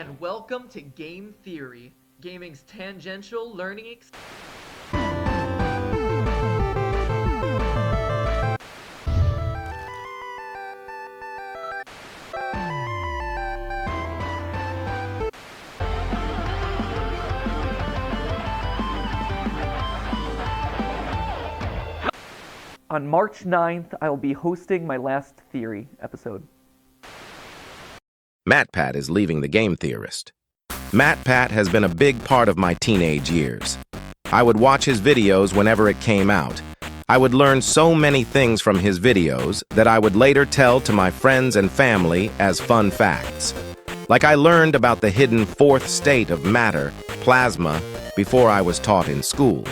and welcome to Game Theory, gaming's tangential learning On March 9th, I will be hosting my last Theory episode. MatPat is leaving the Game Theorist. MatPat has been a big part of my teenage years. I would watch his videos whenever it came out. I would learn so many things from his videos that I would later tell to my friends and family as fun facts. Like I learned about the hidden fourth state of matter, plasma, before I was taught in school.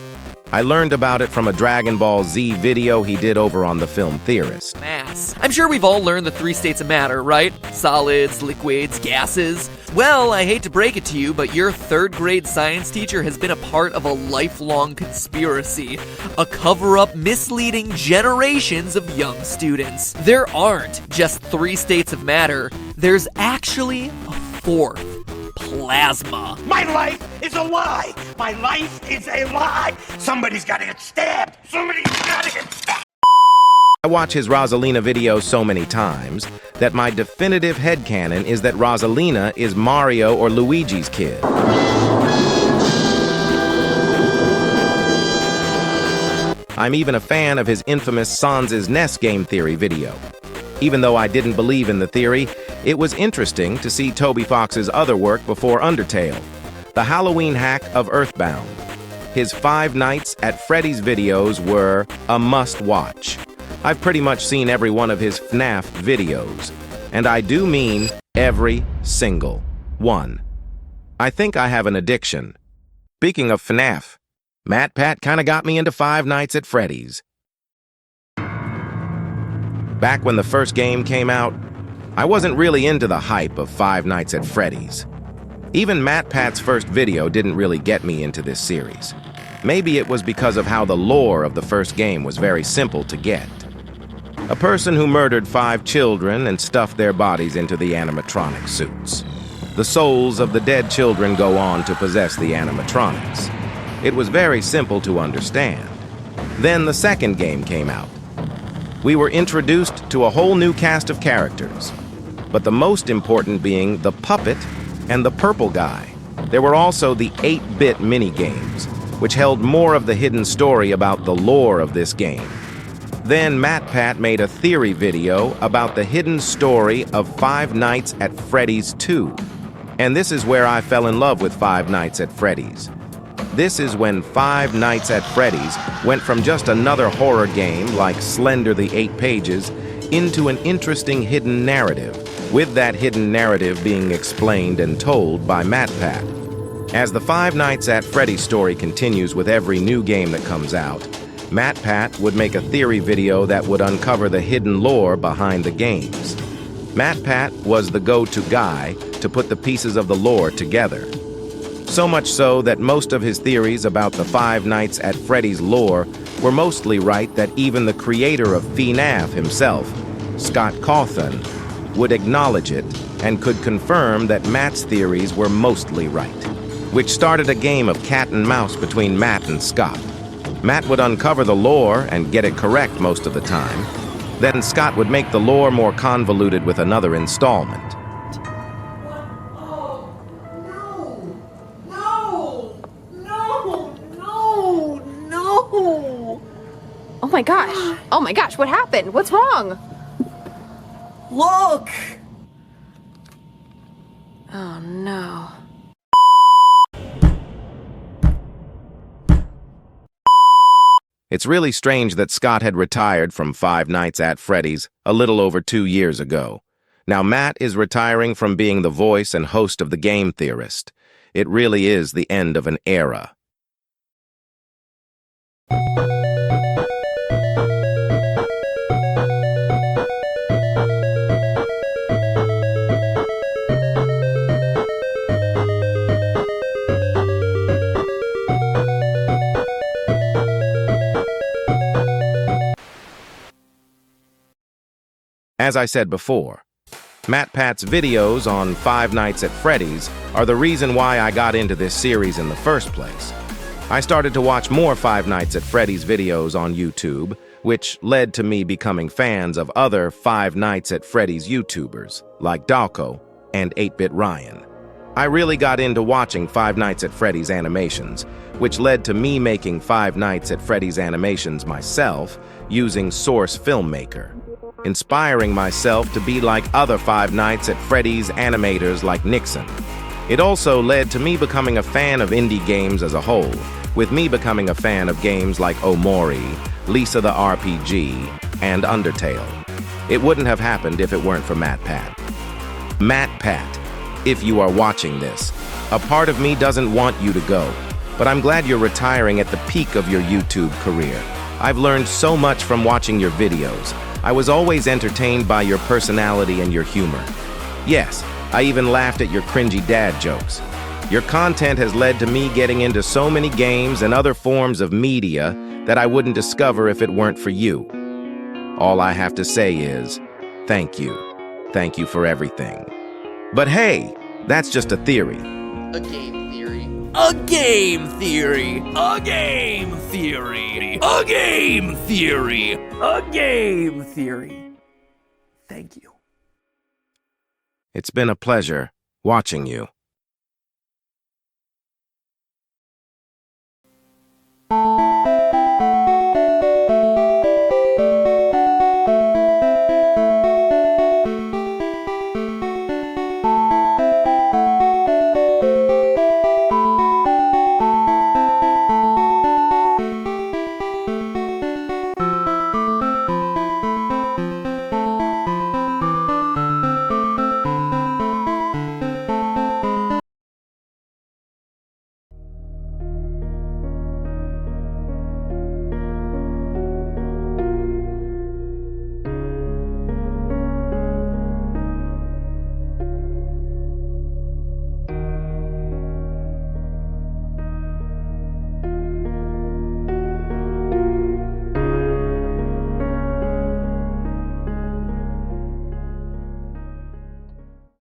I learned about it from a Dragon Ball Z video he did over on the Film Theorist. Mass. I'm sure we've all learned the three states of matter, right? Solids, liquids, gases. Well, I hate to break it to you, but your third grade science teacher has been a part of a lifelong conspiracy. A cover-up misleading generations of young students. There aren't just three states of matter. There's actually a fourth. Plasma. My life is a lie! My life is a lie! Somebody's gotta get stabbed! Somebody's gotta get stabbed! I watch his Rosalina videos so many times that my definitive headcanon is that Rosalina is Mario or Luigi's kid. I'm even a fan of his infamous Sans' Nest game theory video. Even though I didn't believe in the theory, it was interesting to see Toby Fox's other work before Undertale, the Halloween hack of Earthbound. His Five Nights at Freddy's videos were a must-watch. I've pretty much seen every one of his Fnaf videos, and I do mean every single one. I think I have an addiction. Speaking of Fnaf, MatPat kinda got me into Five Nights at Freddy's. Back when the first game came out, I wasn't really into the hype of Five Nights at Freddy's. Even MatPat's first video didn't really get me into this series. Maybe it was because of how the lore of the first game was very simple to get. A person who murdered 5 children and stuffed their bodies into the animatronic suits. The souls of the dead children go on to possess the animatronics. It was very simple to understand. Then the second game came out. We were introduced to a whole new cast of characters, but the most important being the puppet and the purple guy. There were also the 8-bit mini-games, which held more of the hidden story about the lore of this game. Then MatPat made a theory video about the hidden story of Five Nights at Freddy's 2. And this is where I fell in love with Five Nights at Freddy's. This is when Five Nights at Freddy's went from just another horror game like Slender the 8 Pages into an interesting hidden narrative, with that hidden narrative being explained and told by MatPat. As the Five Nights at Freddy's story continues with every new game that comes out, MatPat would make a theory video that would uncover the hidden lore behind the games. MatPat was the go-to guy to put the pieces of the lore together. So much so that most of his theories about the Five Nights at Freddy's lore were mostly right, that even the creator of Fnaf himself, Scott Cawthon, would acknowledge it and could confirm that Matt's theories were mostly right, which started a game of cat and mouse between Matt and Scott. Matt would uncover the lore and get it correct most of the time. Then Scott would make the lore more convoluted with another installment. Oh my gosh, what happened? What's wrong? Look! Oh no. It's really strange that Scott had retired from Five Nights at Freddy's a little over 2 years ago. Now Matt is retiring from being the voice and host of the Game Theorist. It really is the end of an era. As I said before, MatPat's videos on Five Nights at Freddy's are the reason why I got into this series in the first place. I started to watch more Five Nights at Freddy's videos on YouTube, which led to me becoming fans of other Five Nights at Freddy's YouTubers, like Dalko and 8-Bit Ryan. I really got into watching Five Nights at Freddy's animations, which led to me making Five Nights at Freddy's animations myself using Source Filmmaker, inspiring myself to be like other Five Nights at Freddy's animators like Nixon. It also led to me becoming a fan of indie games as a whole, with me becoming a fan of games like Omori, Lisa the RPG, and Undertale. It wouldn't have happened if it weren't for MatPat. MatPat, if you are watching this, a part of me doesn't want you to go, but I'm glad you're retiring at the peak of your YouTube career. I've learned so much from watching your videos. I was always entertained by your personality and your humor. Yes, I even laughed at your cringy dad jokes. Your content has led to me getting into so many games and other forms of media that I wouldn't discover if it weren't for you. All I have to say is, thank you. Thank you for everything. But hey, that's just a theory. A game theory. A game theory. A game theory. A game theory. A game theory. Thank you. It's been a pleasure watching you.